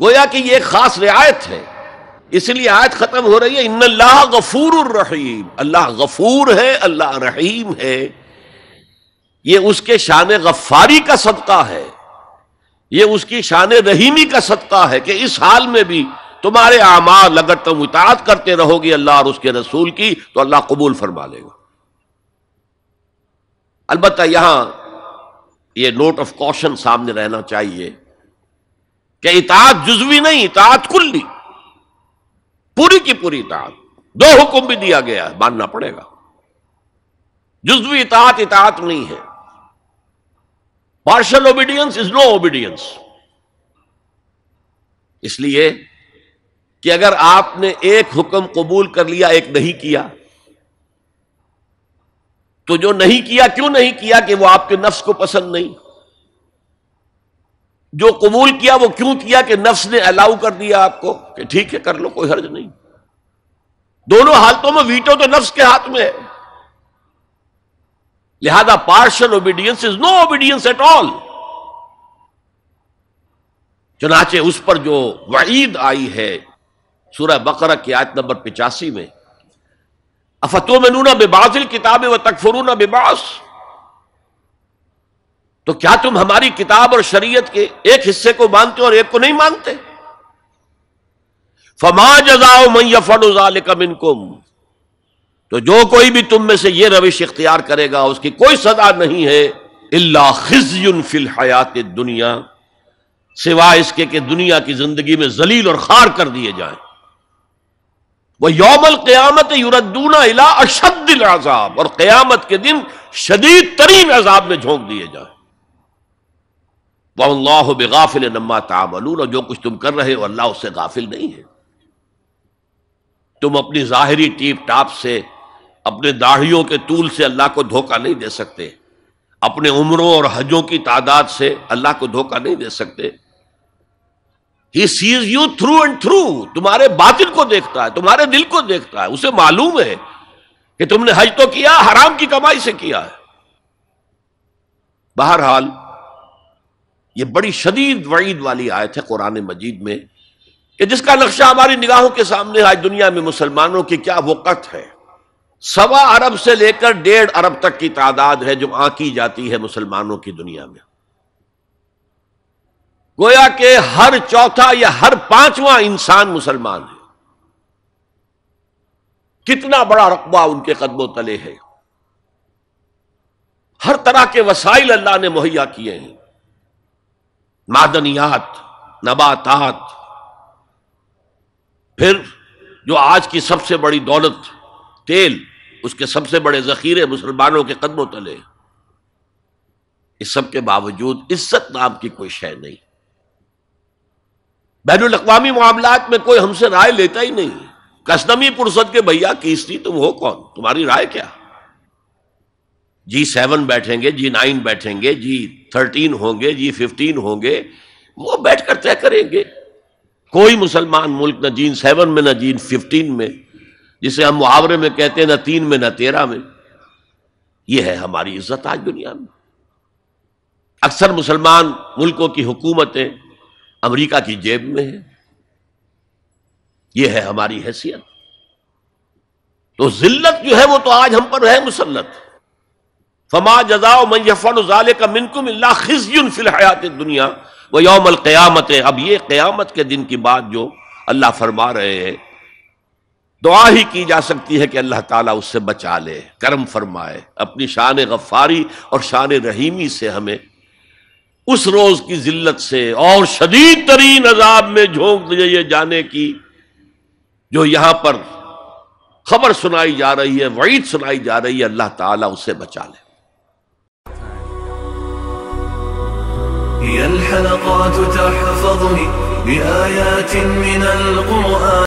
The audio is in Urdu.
گویا کہ یہ ایک خاص رعایت ہے، اس لیے آیت ختم ہو رہی ہے ان اللہ غفور الرحیم، اللہ غفور ہے، اللہ رحیم ہے۔ یہ اس کے شان غفاری کا صدقہ ہے، یہ اس کی شان رحیمی کا صدقہ ہے کہ اس حال میں بھی تمہارے اعمال اگر تم اطاعت کرتے رہو گے اللہ اور اس کے رسول کی تو اللہ قبول فرما لے گا۔ البتہ یہاں یہ نوٹ آف کوشن سامنے رہنا چاہیے کہ اطاعت جزوی نہیں، اطاعت کلی، پوری کی پوری اطاعت۔ دو حکم بھی دیا گیا ہے، ماننا پڑے گا۔ جزوی اطاعت اطاعت نہیں ہے۔ Partial obedience is no obedience. اس لیے کہ اگر آپ نے ایک حکم قبول کر لیا، ایک نہیں کیا، تو جو نہیں کیا کیوں نہیں کیا؟ کہ وہ آپ کے نفس کو پسند نہیں۔ جو قبول کیا وہ کیوں کیا؟ کہ نفس نے الاؤ کر دیا آپ کو کہ ٹھیک ہے کر لو، کوئی حرج نہیں۔ دونوں حالتوں میں ویٹو تو نفس کے ہاتھ میں ہے، لہذا partial obedience is no obedience at all. چنانچہ اس پر جو وعید آئی ہے سورہ بقرہ کی آیت نمبر 85 میں، افتؤمنون ببعض الکتاب وتکفرون ببعض، تو کیا تم ہماری کتاب اور شریعت کے ایک حصے کو مانتے ہو اور ایک کو نہیں مانتے؟ فما جزاء من يفعل ذلك منکم، تو جو کوئی بھی تم میں سے یہ روش اختیار کرے گا اس کی کوئی سزا نہیں ہے الا خزي فی الحیات الدنیا، سوائے اس کے کہ دنیا کی زندگی میں ذلیل اور خوار کر دیے جائیں۔ وَيَوْمَ الْقِيَامَةِ يُرَدُّونَ إِلَىٰ أَشَدِّ الْعَذَابِ، اور قیامت کے دن شدید ترین عذاب میں جھونک دیے جائیں۔ وَاللَّهُ بِغَافِلٍ عَمَّا تَعْمَلُونَ، اور جو کچھ تم کر رہے ہو اللہ اس سے غافل نہیں ہے۔ تم اپنی ظاہری ٹیپ ٹاپ سے، اپنے داڑھیوں کے طول سے اللہ کو دھوکہ نہیں دے سکتے، اپنے عمروں اور حجوں کی تعداد سے اللہ کو دھوکہ نہیں دے سکتے۔ He sees you through and through، تمہارے باطن کو دیکھتا ہے، تمہارے دل کو دیکھتا ہے، اسے معلوم ہے کہ تم نے حج تو کیا، حرام کی کمائی سے کیا ہے۔ بہرحال یہ بڑی شدید وعید والی آیت ہے قرآن مجید میں کہ جس کا نقشہ ہماری نگاہوں کے سامنے آج دنیا میں مسلمانوں کی کیا وقت ہے۔ 1.25 ارب سے لے کر 1.5 ارب تک کی تعداد ہے جو آنکی جاتی ہے مسلمانوں کی دنیا میں۔ گویا کہ ہر چوتھا یا ہر 5واں انسان مسلمان ہے۔ کتنا بڑا رقبہ ان کے قدموں تلے ہے۔ ہر طرح کے وسائل اللہ نے مہیا کیے ہیں، معدنیات، نباتات، پھر جو آج کی سب سے بڑی دولت تیل، اس کے سب سے بڑے ذخیرے مسلمانوں کے قدموں تلے۔ اس سب کے باوجود عزت نام کی کوئی شے نہیں۔ بین الاقوامی معاملات میں کوئی ہم سے رائے لیتا ہی نہیں۔ کسٹمی پرسد کے بھیا کیسری تم ہو کون، تمہاری رائے کیا؟ G7 بیٹھیں گے، G9 بیٹھیں گے، G13 ہوں گے، G15 ہوں گے، وہ بیٹھ کر طے کریں گے۔ کوئی مسلمان ملک نہ G7 میں نہ G15 میں، جسے ہم محاورے میں کہتے ہیں نہ 3 میں نہ 13 میں۔ یہ ہے ہماری عزت آج دنیا میں۔ اکثر مسلمان ملکوں کی حکومتیں امریکہ کی جیب میں ہے۔ یہ ہے ہماری حیثیت۔ تو ذلت جو ہے وہ تو آج ہم پر ہے مسلط۔ فما جزاء من يفعل ذلك منكم الا خزي في الحیات الدنیا ویوم القیامت۔ اب یہ قیامت کے دن کی بات جو اللہ فرما رہے ہیں، دعا ہی کی جا سکتی ہے کہ اللہ تعالیٰ اس سے بچا لے، کرم فرمائے، اپنی شان غفاری اور شان رحیمی سے ہمیں اس روز کی ذلت سے اور شدید ترین عذاب میں جھونک دیے جانے کی جو یہاں پر خبر سنائی جا رہی ہے، وعید سنائی جا رہی ہے، اللہ تعالیٰ اس سے بچا لے۔ هي الحلقات تحفظني بآيات من القرآن